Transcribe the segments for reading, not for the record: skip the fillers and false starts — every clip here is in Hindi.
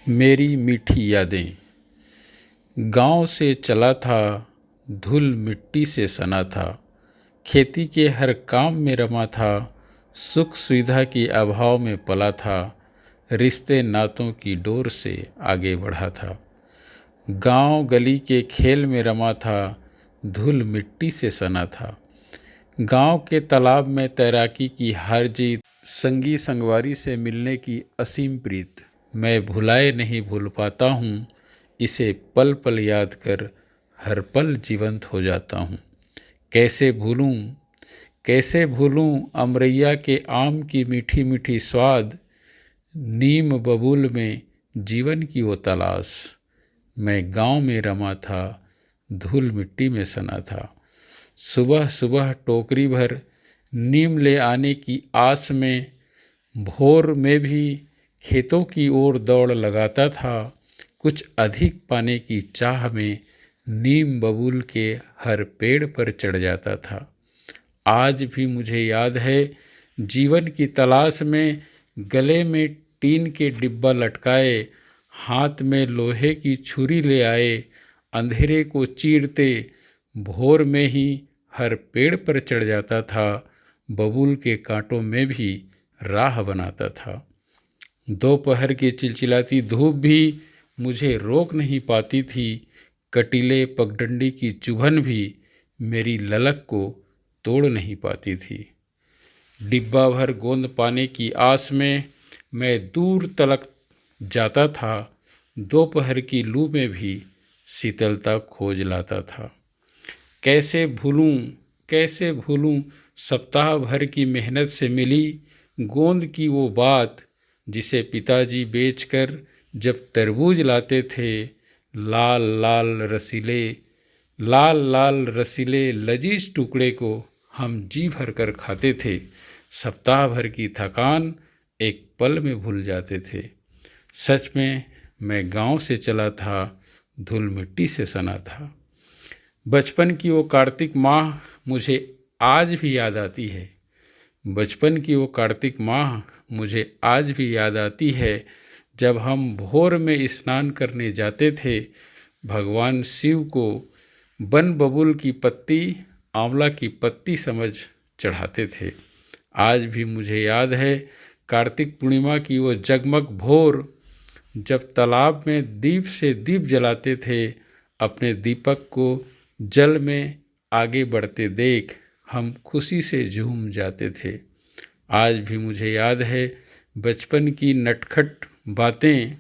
मेरी मीठी यादें। गांव से चला था, धूल मिट्टी से सना था, खेती के हर काम में रमा था, सुख सुविधा की अभाव में पला था, रिश्ते नातों की डोर से आगे बढ़ा था। गांव गली के खेल में रमा था, धूल मिट्टी से सना था। गांव के तालाब में तैराकी की हार जीत, संगी संगवारी से मिलने की असीम प्रीत, मैं भुलाए नहीं भूल पाता हूँ, इसे पल पल याद कर हर पल जीवंत हो जाता हूँ। कैसे भूलूं अमरैया के आम की मीठी मीठी स्वाद, नीम बबूल में जीवन की वो तलाश, मैं गांव में रमा था, धूल मिट्टी में सना था। सुबह सुबह टोकरी भर नीम ले आने की आस में, भोर में भी खेतों की ओर दौड़ लगाता था, कुछ अधिक पाने की चाह में नीम बबूल के हर पेड़ पर चढ़ जाता था। आज भी मुझे याद है, जीवन की तलाश में गले में टीन के डिब्बा लटकाए, हाथ में लोहे की छुरी ले आए, अंधेरे को चीरते भोर में ही हर पेड़ पर चढ़ जाता था, बबूल के कांटों में भी राह बनाता था। दोपहर की चिलचिलाती धूप भी मुझे रोक नहीं पाती थी, कटीले पगडंडी की चुभन भी मेरी ललक को तोड़ नहीं पाती थी। डिब्बा भर गोंद पाने की आस में मैं दूर तलक जाता था, दोपहर की लू में भी शीतलता खोज लाता था। कैसे भूलूं सप्ताह भर की मेहनत से मिली गोंद की वो बात, जिसे पिताजी बेचकर जब तरबूज लाते थे, लाल लाल रसीले लजीज टुकड़े को हम जी भर कर खाते थे। सप्ताह भर की थकान एक पल में भूल जाते थे। सच में मैं गांव से चला था, धूल मिट्टी से सना था। बचपन की वो कार्तिक माह मुझे आज भी याद आती है। बचपन की वो कार्तिक माह मुझे आज भी याद आती है, जब हम भोर में स्नान करने जाते थे, भगवान शिव को बन बबूल की पत्ती, आंवला की पत्ती समझ चढ़ाते थे। आज भी मुझे याद है कार्तिक पूर्णिमा की वो जगमग भोर, जब तालाब में दीप से दीप जलाते थे, अपने दीपक को जल में आगे बढ़ते देख हम खुशी से झूम जाते थे। आज भी मुझे याद है बचपन की नटखट बातें,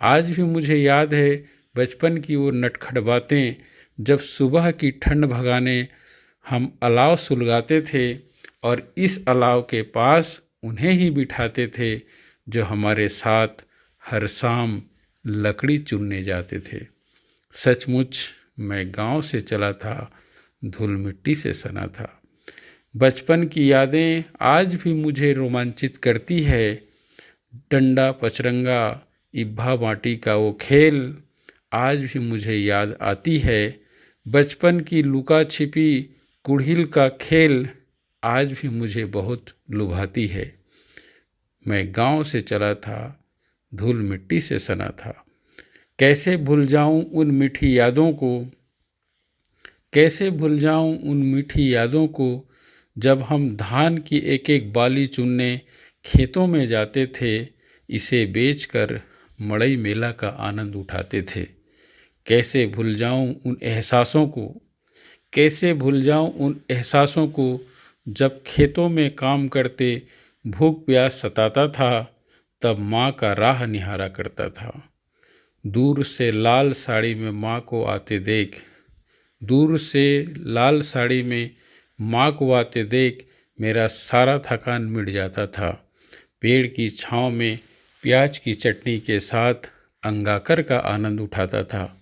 आज भी मुझे याद है बचपन की वो नटखट बातें, जब सुबह की ठंड भगाने हम अलाव सुलगाते थे और इस अलाव के पास उन्हें ही बिठाते थे जो हमारे साथ हर शाम लकड़ी चुनने जाते थे। सचमुच मैं गांव से चला था, धूल मिट्टी से सना था। बचपन की यादें आज भी मुझे रोमांचित करती है। डंडा पचरंगा इब्भा माटी का वो खेल आज भी मुझे याद आती है। बचपन की लुका छिपी कुड़िल का खेल आज भी मुझे बहुत लुभाती है। मैं गांव से चला था, धूल मिट्टी से सना था। कैसे भूल जाऊं उन मीठी यादों को, कैसे भूल जाऊं उन मीठी यादों को, जब हम धान की एक एक बाली चुनने खेतों में जाते थे, इसे बेचकर मड़ई मेला का आनंद उठाते थे। कैसे भूल जाऊं उन एहसासों को, कैसे भूल जाऊं उन एहसासों को, जब खेतों में काम करते भूख प्यास सताता था, तब माँ का राह निहारा करता था। दूर से लाल साड़ी में माँ को आते देख, दूर से लाल साड़ी में माँ को आते देख मेरा सारा थकान मिट जाता था। पेड़ की छांव में प्याज की चटनी के साथ अंगाकर का आनंद उठाता था।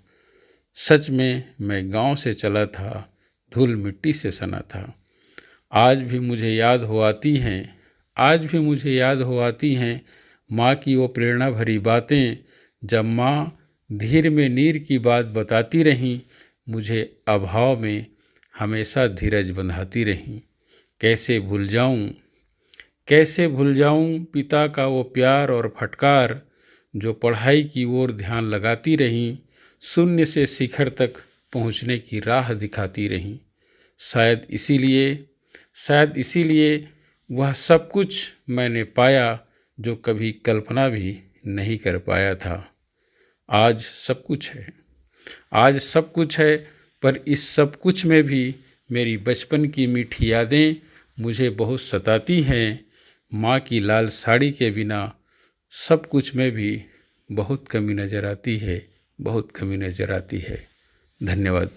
सच में मैं गांव से चला था, धूल मिट्टी से सना था। आज भी मुझे याद हो आती हैं माँ की वो प्रेरणा भरी बातें, जब माँ धीर में नीर की बात बताती रहीं, मुझे अभाव में हमेशा धीरज बंधाती रहीं। कैसे भूल जाऊं पिता का वो प्यार और फटकार, जो पढ़ाई की ओर ध्यान लगाती रहीं, शून्य से शिखर तक पहुंचने की राह दिखाती रहीं। शायद इसीलिए वह सब कुछ मैंने पाया जो कभी कल्पना भी नहीं कर पाया था। आज सब कुछ है, पर इस सब कुछ में भी मेरी बचपन की मीठी यादें मुझे बहुत सताती हैं। माँ की लाल साड़ी के बिना सब कुछ में भी बहुत कमी नज़र आती है। धन्यवाद।